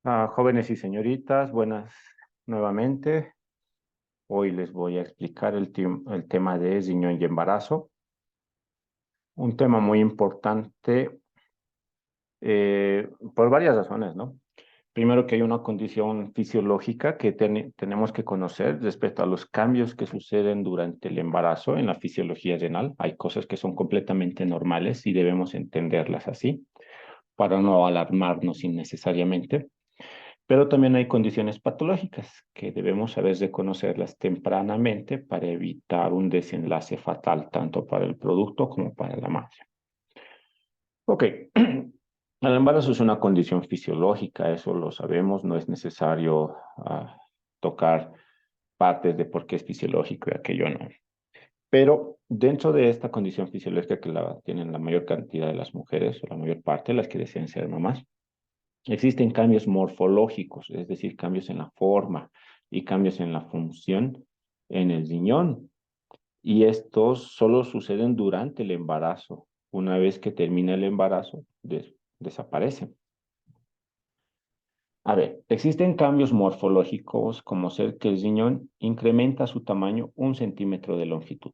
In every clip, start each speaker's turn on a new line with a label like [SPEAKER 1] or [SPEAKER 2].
[SPEAKER 1] Jóvenes y señoritas, buenas nuevamente. Hoy les voy a explicar el tema de riñón y embarazo, un tema muy importante por varias razones, ¿no? Primero que hay una condición fisiológica que tenemos que conocer respecto a los cambios que suceden durante el embarazo en la fisiología renal. Hay cosas que son completamente normales y debemos entenderlas así para no alarmarnos innecesariamente. Pero también hay condiciones patológicas que debemos saber reconocerlas tempranamente para evitar un desenlace fatal tanto para el producto como para la madre. Ok, el embarazo es una condición fisiológica, eso lo sabemos, no es necesario tocar partes de por qué es fisiológico y aquello no. Pero dentro de esta condición fisiológica que la tienen la mayor cantidad de las mujeres, o la mayor parte de las que desean ser mamás, existen cambios morfológicos, es decir, cambios en la forma y cambios en la función en el riñón. Y estos solo suceden durante el embarazo. Una vez que termina el embarazo, desaparecen. A ver, existen cambios morfológicos como ser que el riñón incrementa su tamaño 1 centímetro de longitud.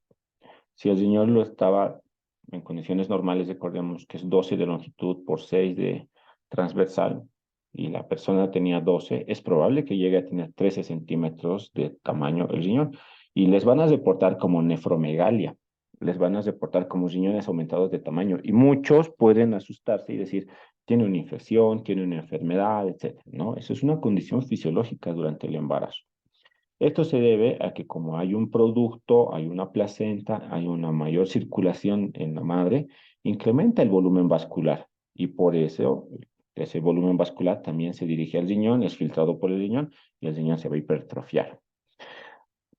[SPEAKER 1] Si el riñón lo estaba en condiciones normales, recordemos que es 12 de longitud por 6 de transversal, y la persona tenía 12, es probable que llegue a tener 13 centímetros de tamaño el riñón. Y les van a reportar como nefromegalia, les van a reportar como riñones aumentados de tamaño. Y muchos pueden asustarse y decir, tiene una infección, tiene una enfermedad, etcétera, ¿no? Eso es una condición fisiológica durante el embarazo. Esto se debe a que como hay un producto, hay una placenta, hay una mayor circulación en la madre, incrementa el volumen vascular y por eso ese volumen vascular también se dirige al riñón, es filtrado por el riñón y el riñón se va a hipertrofiar.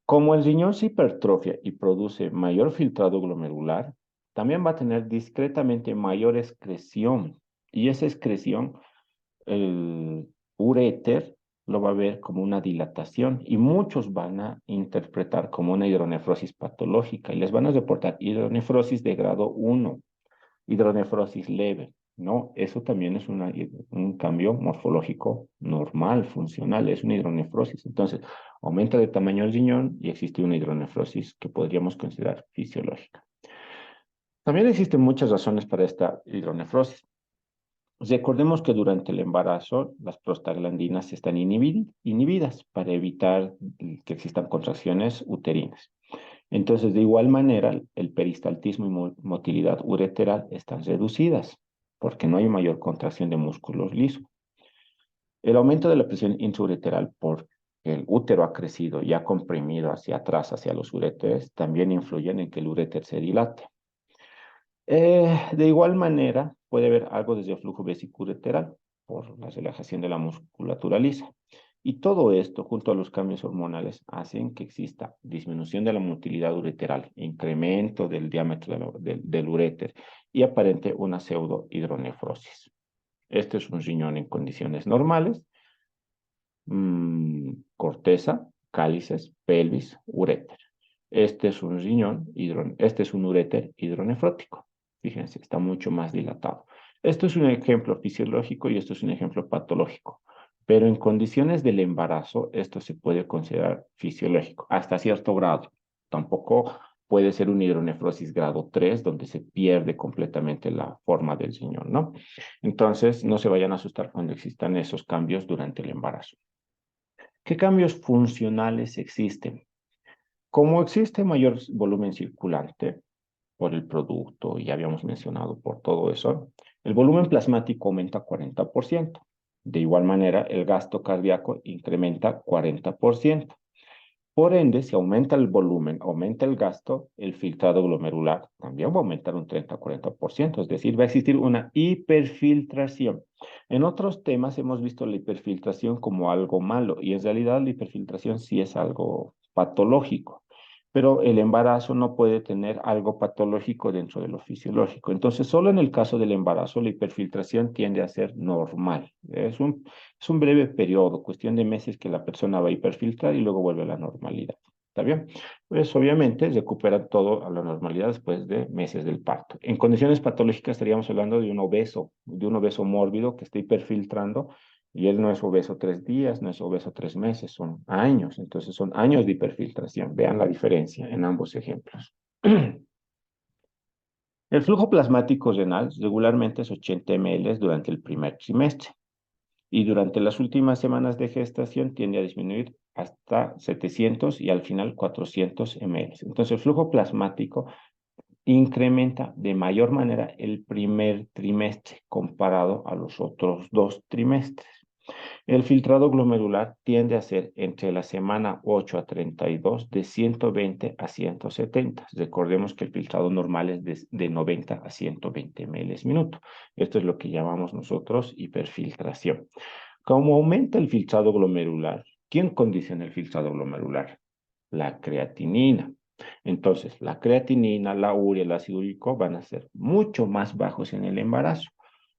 [SPEAKER 1] Como el riñón se hipertrofia y produce mayor filtrado glomerular, también va a tener discretamente mayor excreción y esa excreción el uréter lo va a ver como una dilatación y muchos van a interpretar como una hidronefrosis patológica y les van a reportar hidronefrosis de grado 1, hidronefrosis leve, ¿no? Eso también es un cambio morfológico normal, funcional, es una hidronefrosis. Entonces, aumenta de tamaño el riñón y existe una hidronefrosis que podríamos considerar fisiológica. También existen muchas razones para esta hidronefrosis. Recordemos que durante el embarazo las prostaglandinas están inhibidas para evitar que existan contracciones uterinas. Entonces, de igual manera, el peristaltismo y motilidad ureteral están reducidas porque no hay mayor contracción de músculos lisos. El aumento de la presión intraureteral por el útero ha crecido y ha comprimido hacia atrás, hacia los uréteres, también influyen en que el uréter se dilate. De igual manera, puede haber algo de reflujo vesiculolateral por la relajación de la musculatura lisa. Y todo esto, junto a los cambios hormonales, hacen que exista disminución de la motilidad ureteral, incremento del diámetro del uréter y aparente una pseudohidronefrosis. Este es un riñón en condiciones normales, corteza, cálices, pelvis, uréter. Este es un este es un uréter hidronefrótico. Fíjense, está mucho más dilatado. Esto es un ejemplo fisiológico y esto es un ejemplo patológico. Pero en condiciones del embarazo, esto se puede considerar fisiológico hasta cierto grado. Tampoco puede ser una hidronefrosis grado 3, donde se pierde completamente la forma del riñón, ¿no? Entonces, no se vayan a asustar cuando existan esos cambios durante el embarazo. ¿Qué cambios funcionales existen? Como existe mayor volumen circulante por el producto, y ya habíamos mencionado por todo eso, el volumen plasmático aumenta 40%. De igual manera, el gasto cardíaco incrementa 40%. Por ende, si aumenta el volumen, aumenta el gasto, el filtrado glomerular también va a aumentar un 30-40%, es decir, va a existir una hiperfiltración. En otros temas hemos visto la hiperfiltración como algo malo y en realidad la hiperfiltración sí es algo patológico, pero el embarazo no puede tener algo patológico dentro de lo fisiológico. Entonces, solo en el caso del embarazo la hiperfiltración tiende a ser normal. Es un breve periodo, cuestión de meses que la persona va a hiperfiltrar y luego vuelve a la normalidad. ¿Está bien? Pues obviamente recupera todo a la normalidad después de meses del parto. En condiciones patológicas estaríamos hablando de un obeso mórbido que está hiperfiltrando Y él no es obeso 3 días, no es obeso 3 meses, son años. Entonces son años de hiperfiltración. Vean la diferencia en ambos ejemplos. El flujo plasmático renal regularmente es 80 ml durante el primer trimestre y durante las últimas semanas de gestación tiende a disminuir hasta 700 y al final 400 ml. Entonces el flujo plasmático incrementa de mayor manera el primer trimestre comparado a los otros 2 trimestres. El filtrado glomerular tiende a ser entre la semana 8 a 32 de 120 a 170. Recordemos que el filtrado normal es de 90 a 120 ml minuto. Esto es lo que llamamos nosotros hiperfiltración. Como aumenta el filtrado glomerular, ¿quién condiciona el filtrado glomerular? La creatinina. Entonces, la creatinina, la urea, el ácido úrico van a ser mucho más bajos en el embarazo.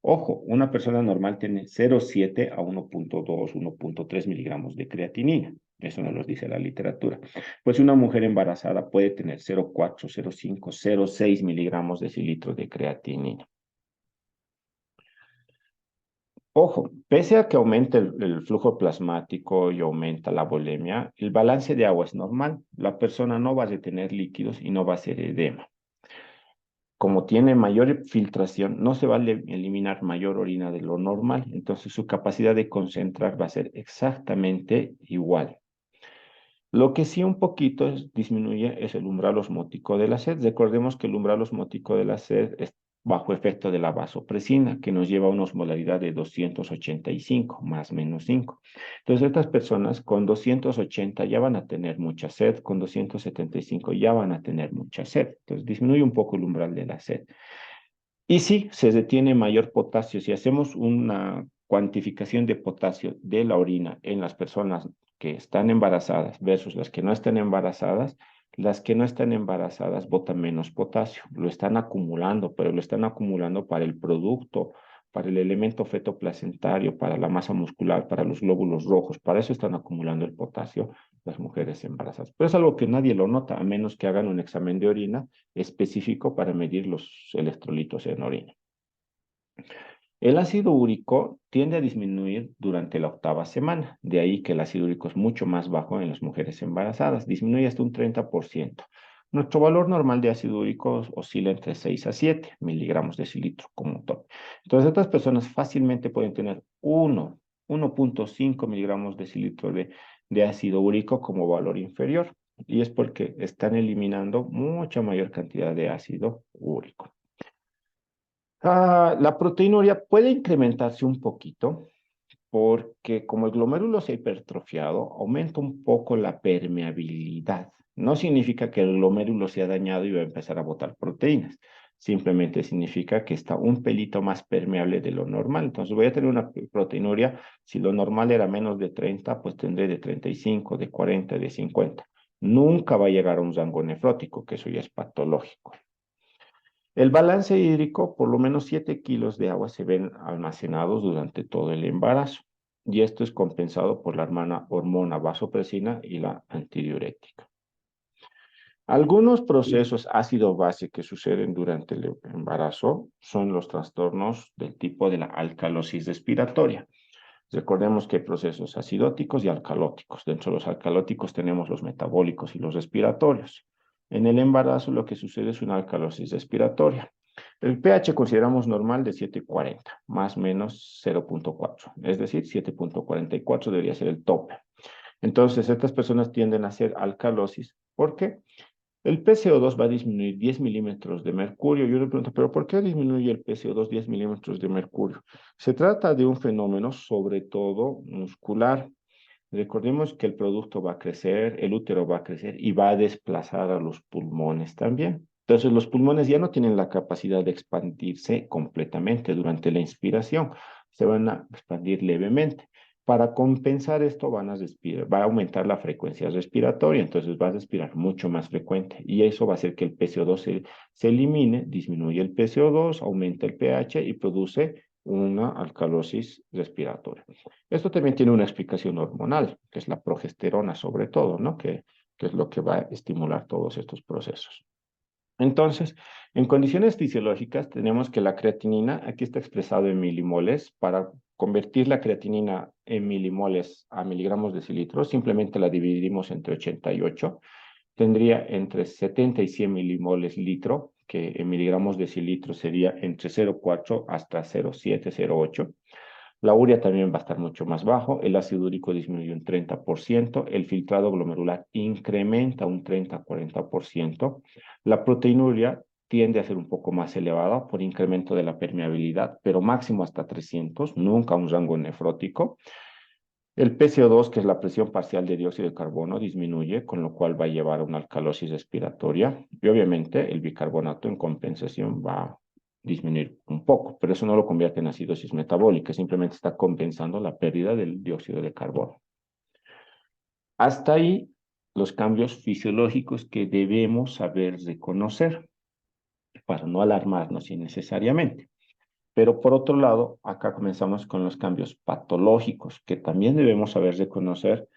[SPEAKER 1] Ojo, una persona normal tiene 0,7 a 1,2, 1,3 miligramos de creatinina. Eso nos lo dice la literatura. Pues una mujer embarazada puede tener 0,4, 0,5, 0,6 miligramos de decilitro de creatinina. Ojo, pese a que aumente el flujo plasmático y aumenta la volemia, el balance de agua es normal. La persona no va a retener líquidos y no va a hacer edema. Como tiene mayor filtración, no se va a eliminar mayor orina de lo normal, entonces su capacidad de concentrar va a ser exactamente igual. Lo que sí un poquito disminuye es el umbral osmótico de la sed. Recordemos que el umbral osmótico de la sed es bajo efecto de la vasopresina, que nos lleva a una osmolaridad de 285, más menos 5. Entonces, estas personas con 280 ya van a tener mucha sed, con 275 ya van a tener mucha sed. Entonces, disminuye un poco el umbral de la sed. Y sí, se detiene mayor potasio. Si hacemos una cuantificación de potasio de la orina en las personas que están embarazadas versus las que no están embarazadas botan menos potasio. Lo están acumulando, pero lo están acumulando para el producto, para el elemento fetoplacentario, para la masa muscular, para los glóbulos rojos. Para eso están acumulando el potasio las mujeres embarazadas. Pero es algo que nadie lo nota, a menos que hagan un examen de orina específico para medir los electrolitos en orina. El ácido úrico tiende a disminuir durante la 8ª semana, de ahí que el ácido úrico es mucho más bajo en las mujeres embarazadas, disminuye hasta un 30%. Nuestro valor normal de ácido úrico oscila entre 6 a 7 miligramos de decilitro como top. Entonces, estas personas fácilmente pueden tener 1,5 miligramos de decilitro de ácido úrico como valor inferior, y es porque están eliminando mucha mayor cantidad de ácido úrico. La proteinuria puede incrementarse un poquito porque como el glomérulo se ha hipertrofiado, aumenta un poco la permeabilidad. No significa que el glomérulo se ha dañado y va a empezar a botar proteínas. Simplemente significa que está un pelito más permeable de lo normal. Entonces voy a tener una proteinuria, si lo normal era menos de 30, pues tendré de 35, de 40, de 50. Nunca va a llegar a un rango nefrótico, que eso ya es patológico. El balance hídrico, por lo menos 7 kilos de agua se ven almacenados durante todo el embarazo, y esto es compensado por la hormona vasopresina y la antidiurética. Algunos procesos ácido-base que suceden durante el embarazo son los trastornos del tipo de la alcalosis respiratoria. Recordemos que hay procesos acidóticos y alcalóticos. Dentro de los alcalóticos tenemos los metabólicos y los respiratorios. En el embarazo lo que sucede es una alcalosis respiratoria. El pH consideramos normal de 7,40, más o menos 0,4, es decir, 7,44 debería ser el tope. Entonces, estas personas tienden a hacer alcalosis. ¿Por qué? El PCO2 va a disminuir 10 milímetros de mercurio. Yo le pregunto, ¿pero por qué disminuye el PCO2 10 milímetros de mercurio? Se trata de un fenómeno sobre todo muscular. Recordemos que el producto va a crecer, el útero va a crecer y va a desplazar a los pulmones también. Entonces los pulmones ya no tienen la capacidad de expandirse completamente durante la inspiración, se van a expandir levemente. Para compensar esto van a respirar, va a aumentar la frecuencia respiratoria, entonces vas a respirar mucho más frecuente y eso va a hacer que el PCO2 se elimine, disminuye el PCO2, aumenta el pH y produce una alcalosis respiratoria. Esto también tiene una explicación hormonal, que es la progesterona sobre todo, ¿no? Que es lo que va a estimular todos estos procesos. Entonces, en condiciones fisiológicas tenemos que la creatinina, aquí está expresado en milimoles, para convertir la creatinina en milimoles a miligramos de cilitro, simplemente la dividimos entre 88, tendría entre 70 y 100 milimoles litro, que en miligramos de cilitro sería entre 0,4 hasta 0,7, 0,8. La urea también va a estar mucho más bajo, el ácido úrico disminuye un 30%, el filtrado glomerular incrementa un 30-40%, la proteinuria tiende a ser un poco más elevada por incremento de la permeabilidad, pero máximo hasta 300, nunca un rango nefrótico. El PCO2, que es la presión parcial de dióxido de carbono, disminuye, con lo cual va a llevar a una alcalosis respiratoria. Y obviamente el bicarbonato en compensación va a disminuir un poco, pero eso no lo convierte en acidosis metabólica, simplemente está compensando la pérdida del dióxido de carbono. Hasta ahí los cambios fisiológicos que debemos saber reconocer para no alarmarnos innecesariamente. Pero por otro lado, acá comenzamos con los cambios patológicos que también debemos saber reconocer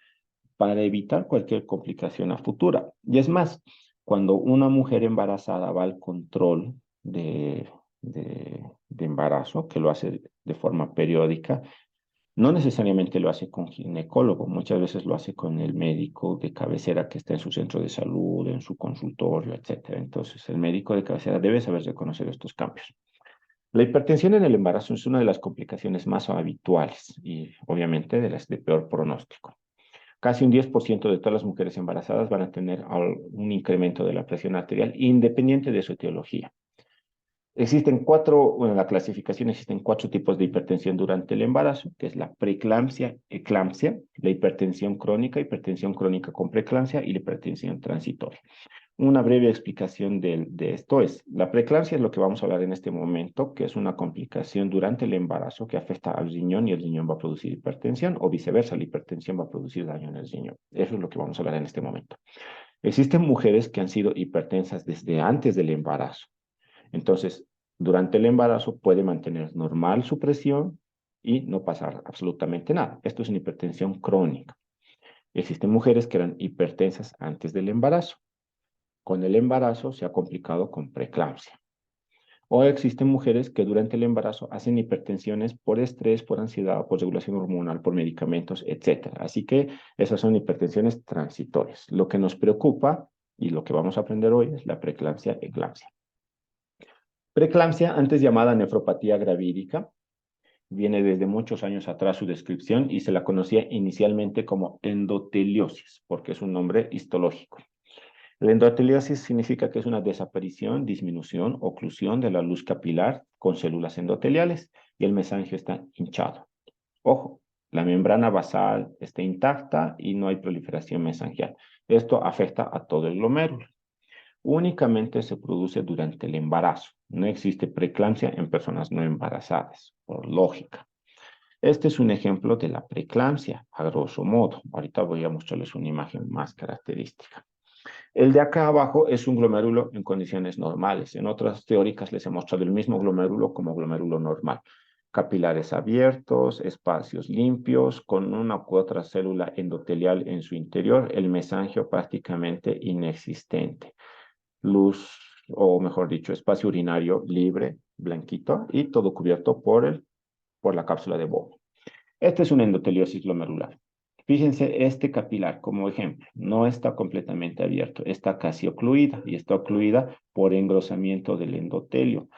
[SPEAKER 1] para evitar cualquier complicación a futura. Y es más, cuando una mujer embarazada va al control de embarazo, que lo hace de forma periódica, no necesariamente lo hace con ginecólogo, muchas veces lo hace con el médico de cabecera que está en su centro de salud, en su consultorio, etcétera. Entonces, el médico de cabecera debe saber reconocer estos cambios. La hipertensión en el embarazo es una de las complicaciones más habituales y obviamente de las de peor pronóstico. Casi un 10% de todas las mujeres embarazadas van a tener un incremento de la presión arterial independiente de su etiología. En la clasificación existen 4 tipos de hipertensión durante el embarazo, que es la preeclampsia, eclampsia, la hipertensión crónica con preeclampsia y la hipertensión transitoria. Una breve explicación de esto es, la preeclampsia es lo que vamos a hablar en este momento, que es una complicación durante el embarazo que afecta al riñón y el riñón va a producir hipertensión, o viceversa, la hipertensión va a producir daño en el riñón. Eso es lo que vamos a hablar en este momento. Existen mujeres que han sido hipertensas desde antes del embarazo. Entonces, durante el embarazo puede mantener normal su presión y no pasar absolutamente nada. Esto es una hipertensión crónica. Existen mujeres que eran hipertensas antes del embarazo. Con el embarazo se ha complicado con preeclampsia. O existen mujeres que durante el embarazo hacen hipertensiones por estrés, por ansiedad, por regulación hormonal, por medicamentos, etc. Así que esas son hipertensiones transitorias. Lo que nos preocupa y lo que vamos a aprender hoy es la preeclampsia-eclampsia. Preeclampsia, antes llamada nefropatía gravídica, viene desde muchos años atrás su descripción y se la conocía inicialmente como endoteliosis, porque es un nombre histológico. La endoteliosis significa que es una desaparición, disminución, oclusión de la luz capilar con células endoteliales y el mesangio está hinchado. Ojo, la membrana basal está intacta y no hay proliferación mesangial. Esto afecta a todo el glomérulo. Únicamente se produce durante el embarazo. No existe preeclampsia en personas no embarazadas, por lógica. Este es un ejemplo de la preeclampsia, a grosso modo. Ahorita voy a mostrarles una imagen más característica. El de acá abajo es un glomérulo en condiciones normales. En otras teóricas les he mostrado el mismo glomérulo como glomérulo normal. Capilares abiertos, espacios limpios, con una u otra célula endotelial en su interior, el mesangio prácticamente inexistente. Luz, o mejor dicho, espacio urinario libre, blanquito, y todo cubierto por la cápsula de Bowman. Esta es una endoteliosis glomerular. Fíjense este capilar como ejemplo. No está completamente abierto, está casi ocluida y está ocluida por engrosamiento del endotelio.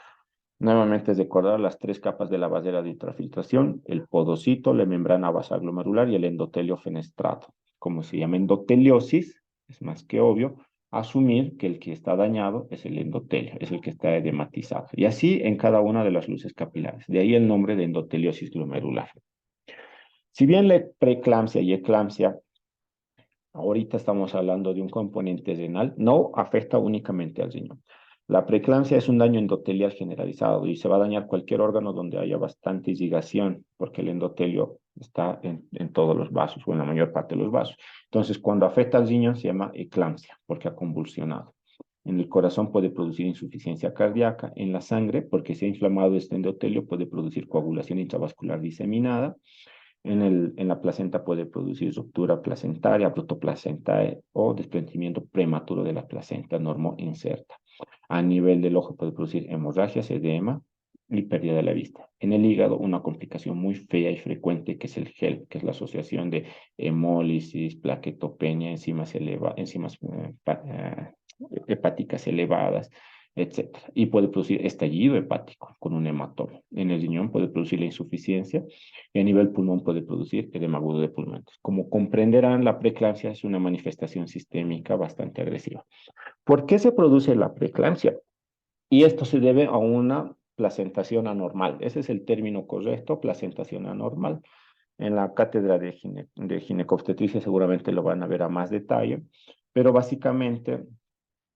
[SPEAKER 1] Nuevamente es recordar las 3 capas de la barrera de ultrafiltración, el podocito, la membrana basal glomerular y el endotelio fenestrado. Como se llama endoteliosis, es más que obvio asumir que el que está dañado es el endotelio, es el que está edematizado. Y así en cada una de las luces capilares. De ahí el nombre de endoteliosis glomerular. Si bien la preeclampsia y eclampsia, ahorita estamos hablando de un componente renal, no afecta únicamente al riñón. La preeclampsia es un daño endotelial generalizado y se va a dañar cualquier órgano donde haya bastante irrigación, porque el endotelio está en todos los vasos o en la mayor parte de los vasos. Entonces, cuando afecta al riñón se llama eclampsia, porque ha convulsionado. En el corazón puede producir insuficiencia cardíaca, en la sangre, porque se ha inflamado este endotelio, puede producir coagulación intravascular diseminada. En la placenta puede producir ruptura placentaria, protoplacentaria o desprendimiento prematuro de la placenta normoinserta. A nivel del ojo puede producir hemorragias, edema, y pérdida de la vista. En el hígado, una complicación muy fea y frecuente que es el GEL, que es la asociación de hemólisis, plaquetopenia, enzimas hepáticas elevadas, etcétera. Y puede producir estallido hepático con un hematoma. En el riñón puede producir la insuficiencia y a nivel pulmón puede producir edema agudo de pulmones. Como comprenderán, la preeclampsia es una manifestación sistémica bastante agresiva. ¿Por qué se produce la preeclampsia? Y esto se debe a una placentación anormal. Ese es el término correcto, placentación anormal. En la cátedra de ginecobstetricia seguramente lo van a ver a más detalle, pero básicamente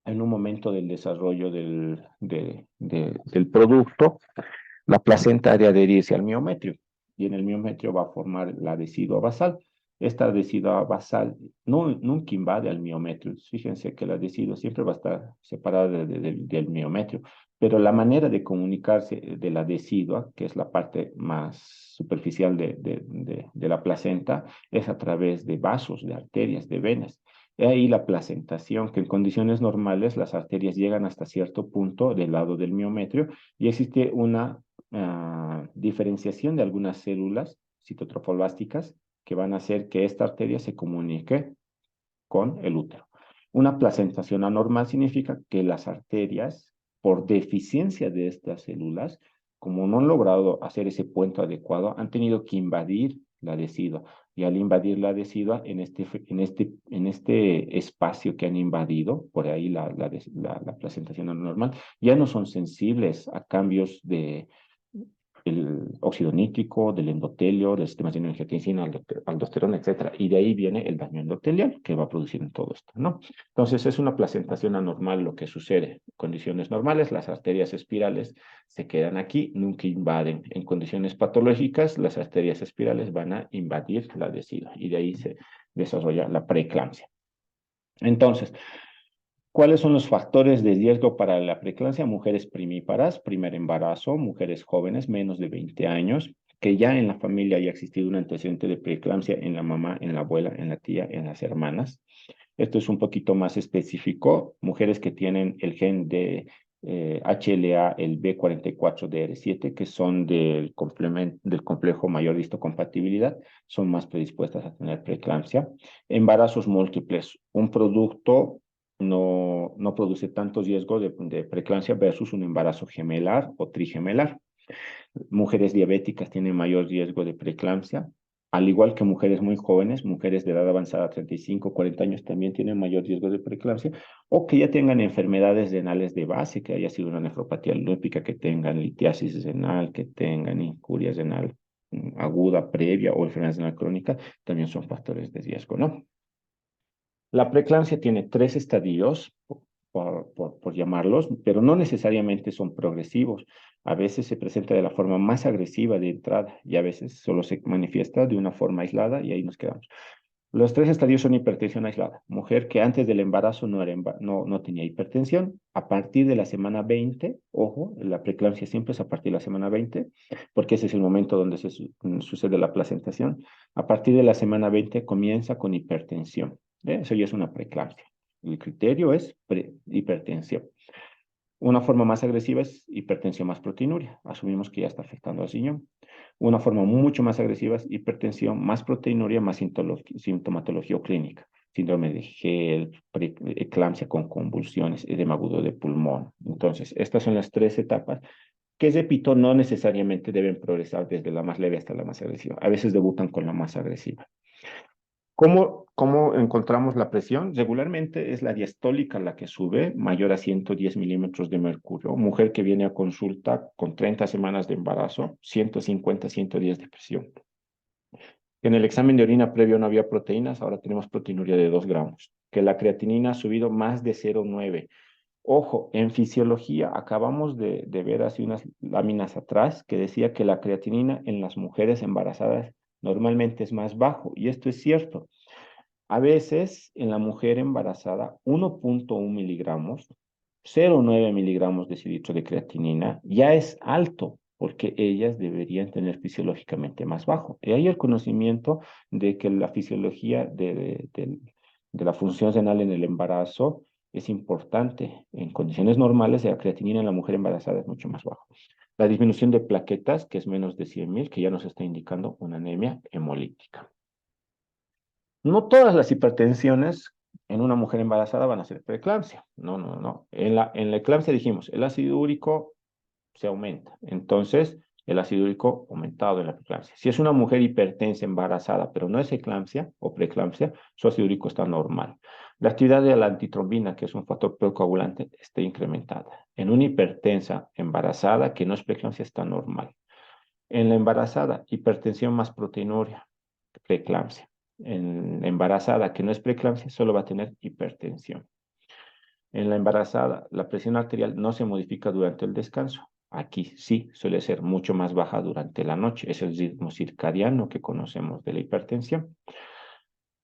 [SPEAKER 1] en un momento del desarrollo del producto, la placenta ha de adherirse al miometrio y en el miometrio va a formar la decidua basal. Esta decidua basal nunca invade al miometrio. Fíjense que la decidua siempre va a estar separada del miometrio, pero la manera de comunicarse de la decidua, que es la parte más superficial de la placenta, es a través de vasos, de arterias, de venas. He ahí la placentación, que en condiciones normales las arterias llegan hasta cierto punto del lado del miometrio y existe una diferenciación de algunas células citotrofolásticas que van a hacer que esta arteria se comunique con el útero. Una placentación anormal significa que las arterias, por deficiencia de estas células, como no han logrado hacer ese puente adecuado, han tenido que invadir la decidua. Y al invadir la decidua, en este espacio que han invadido, por ahí la placentación anormal, ya no son sensibles a cambios del óxido nítrico, del endotelio, del sistema de angiotensina, aldosterona, etcétera. Y de ahí viene el daño endotelial que va produciendo todo esto, ¿no? Entonces es una placentación anormal lo que sucede. En condiciones normales, las arterias espirales se quedan aquí, nunca invaden. En condiciones patológicas, las arterias espirales van a invadir la decidua y de ahí se desarrolla la preeclampsia. Entonces, ¿cuáles son los factores de riesgo para la preeclampsia? Mujeres primíparas, primer embarazo, mujeres jóvenes, menos de 20 años, que ya en la familia haya existido un antecedente de preeclampsia en la mamá, en la abuela, en la tía, en las hermanas. Esto es un poquito más específico. Mujeres que tienen el gen de HLA, el B44DR7, que son del complejo mayor de histocompatibilidad, son más predispuestas a tener preeclampsia. Embarazos múltiples, un producto no produce tanto riesgo de preeclampsia versus un embarazo gemelar o trigemelar. Mujeres diabéticas tienen mayor riesgo de preeclampsia, al igual que mujeres muy jóvenes, mujeres de edad avanzada, 35, 40 años, también tienen mayor riesgo de preeclampsia, o que ya tengan enfermedades renales de base, que haya sido una nefropatía lúpica, que tengan litiasis renal, que tengan incuria renal aguda previa o enfermedad renal crónica, también son factores de riesgo, ¿no? La preeclampsia tiene tres estadios, por llamarlos, pero no necesariamente son progresivos. A veces se presenta de la forma más agresiva de entrada y a veces solo se manifiesta de una forma aislada y ahí nos quedamos. Los tres estadios son hipertensión aislada. Mujer que antes del embarazo no tenía hipertensión. A partir de la semana 20, ojo, la preeclampsia siempre es a partir de la semana 20, porque ese es el momento donde sucede la placentación. A partir de la semana 20 comienza con hipertensión. Eso ya es una preeclampsia. El criterio es hipertensión. Una forma más agresiva es hipertensión más proteinuria. Asumimos que ya está afectando al riñón. Una forma mucho más agresiva es hipertensión más proteinuria más sintomatología clínica. Síndrome de Gel, preeclampsia con convulsiones, edema agudo de pulmón. Entonces, estas son las tres etapas que, repito, no necesariamente deben progresar desde la más leve hasta la más agresiva. A veces debutan con la más agresiva. ¿Cómo encontramos la presión? Regularmente es la diastólica la que sube, mayor a 110 milímetros de mercurio. Mujer que viene a consulta con 30 semanas de embarazo, 150, 110 de presión. En el examen de orina previo no había proteínas, ahora tenemos proteinuria de 2 gramos. Que la creatinina ha subido más de 0,9. Ojo, en fisiología acabamos de ver hace unas láminas atrás que decía que la creatinina en las mujeres embarazadas normalmente es más bajo, y esto es cierto. A veces en la mujer embarazada 1,1 miligramos, 0,9 miligramos de cilitro de creatinina ya es alto porque ellas deberían tener fisiológicamente más bajo. Y ahí el conocimiento de que la fisiología de la función renal en el embarazo es importante. En condiciones normales la creatinina en la mujer embarazada es mucho más bajo. La disminución de plaquetas, que es menos de 100.000, que ya nos está indicando una anemia hemolítica. No todas las hipertensiones en una mujer embarazada van a ser preeclampsia. No, no, no. En la eclampsia dijimos, el ácido úrico se aumenta. Entonces, el ácido úrico aumentado en la preeclampsia. Si es una mujer hipertensa embarazada, pero no es eclampsia o preeclampsia, su ácido úrico está normal. La actividad de la antitrombina, que es un factor procoagulante, está incrementada. En una hipertensa embarazada que no es preeclampsia, está normal. En la embarazada, hipertensión más proteinuria, preeclampsia. En la embarazada que no es preeclampsia, solo va a tener hipertensión. En la embarazada, la presión arterial no se modifica durante el descanso. Aquí sí suele ser mucho más baja durante la noche. Es el ritmo circadiano que conocemos de la hipertensión.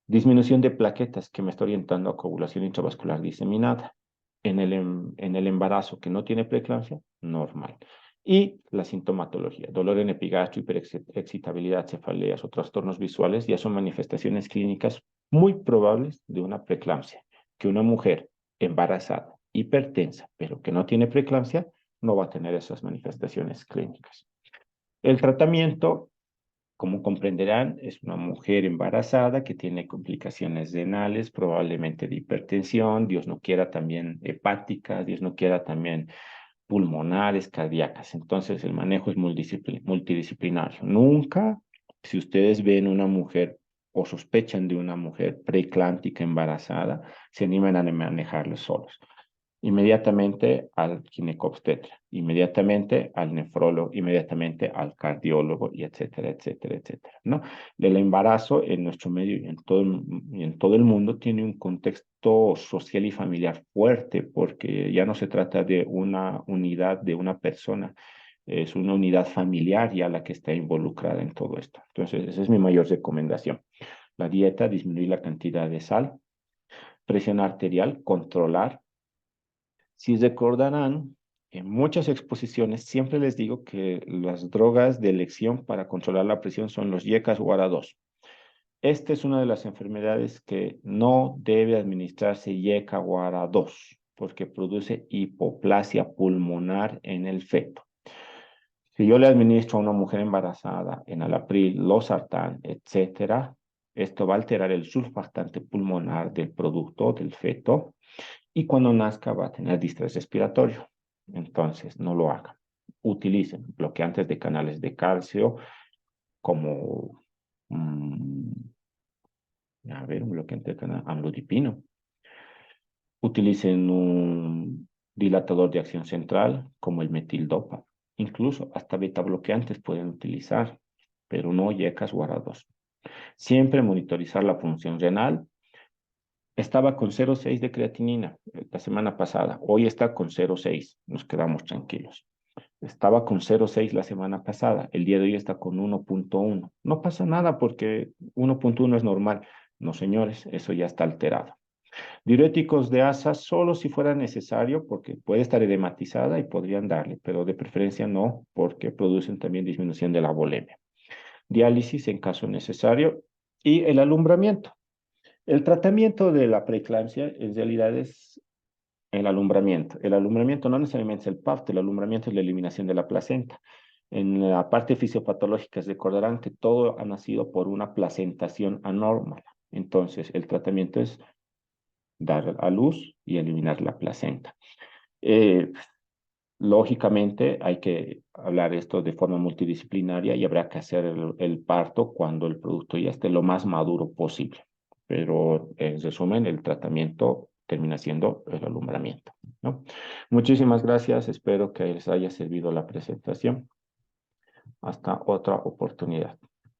[SPEAKER 1] Disminución de plaquetas que me está orientando a coagulación intravascular diseminada. En el embarazo que no tiene preeclampsia, normal. Y la sintomatología, dolor en epigastrio, hiperexcitabilidad, cefaleas o trastornos visuales ya son manifestaciones clínicas muy probables de una preeclampsia. Que una mujer embarazada, hipertensa, pero que no tiene preeclampsia, no va a tener esas manifestaciones clínicas. El tratamiento, como comprenderán, es una mujer embarazada que tiene complicaciones renales, probablemente de hipertensión, Dios no quiera también hepáticas, Dios no quiera también pulmonares, cardíacas. Entonces, el manejo es multidisciplinario. Nunca, si ustedes ven una mujer o sospechan de una mujer preeclámptica embarazada, se animan a manejarlo solos. Inmediatamente al ginecobstetra, inmediatamente al nefrólogo, inmediatamente al cardiólogo, y etcétera, etcétera, etcétera, ¿no? El embarazo en nuestro medio y en todo el mundo tiene un contexto social y familiar fuerte, porque ya no se trata de una unidad de una persona, es una unidad familiar ya la que está involucrada en todo esto. Entonces, esa es mi mayor recomendación. La dieta, disminuir la cantidad de sal, presión arterial, controlar. Si recordarán, en muchas exposiciones siempre les digo que las drogas de elección para controlar la presión son los YECAS o ARA2. Esta es una de las enfermedades que no debe administrarse YECA o ARA2 porque produce hipoplasia pulmonar en el feto. Si yo le administro a una mujer embarazada enalapril, losartán, etcétera, esto va a alterar el surfactante pulmonar del producto del feto y cuando nazca va a tener distrés respiratorio. Entonces, no lo hagan. Utilicen bloqueantes de canales de calcio como, a ver, un bloqueante de canal, amlodipino. Utilicen un dilatador de acción central como el metildopa. Incluso hasta beta bloqueantes pueden utilizar, pero no YECAS o ARA2. Siempre monitorizar la función renal. Estaba con 0,6 de creatinina la semana pasada. Hoy está con 0,6. Nos quedamos tranquilos. Estaba con 0,6 la semana pasada. El día de hoy está con 1,1. No pasa nada porque 1,1 es normal. No, señores, eso ya está alterado. Diuréticos de asa solo si fuera necesario porque puede estar edematizada y podrían darle, pero de preferencia no porque producen también disminución de la volemia. Diálisis en caso necesario y el alumbramiento. El tratamiento de la preeclampsia en realidad es el alumbramiento. El alumbramiento no necesariamente es el parto, el alumbramiento es la eliminación de la placenta. En la parte fisiopatológica recordarán que todo ha nacido por una placentación anormal. Entonces, el tratamiento es dar a luz y eliminar la placenta. Eh, Lógicamente hay que hablar esto de forma multidisciplinaria y habrá que hacer el parto cuando el producto ya esté lo más maduro posible. Pero en resumen, el tratamiento termina siendo el alumbramiento, ¿no? Muchísimas gracias, espero que les haya servido la presentación. Hasta otra oportunidad.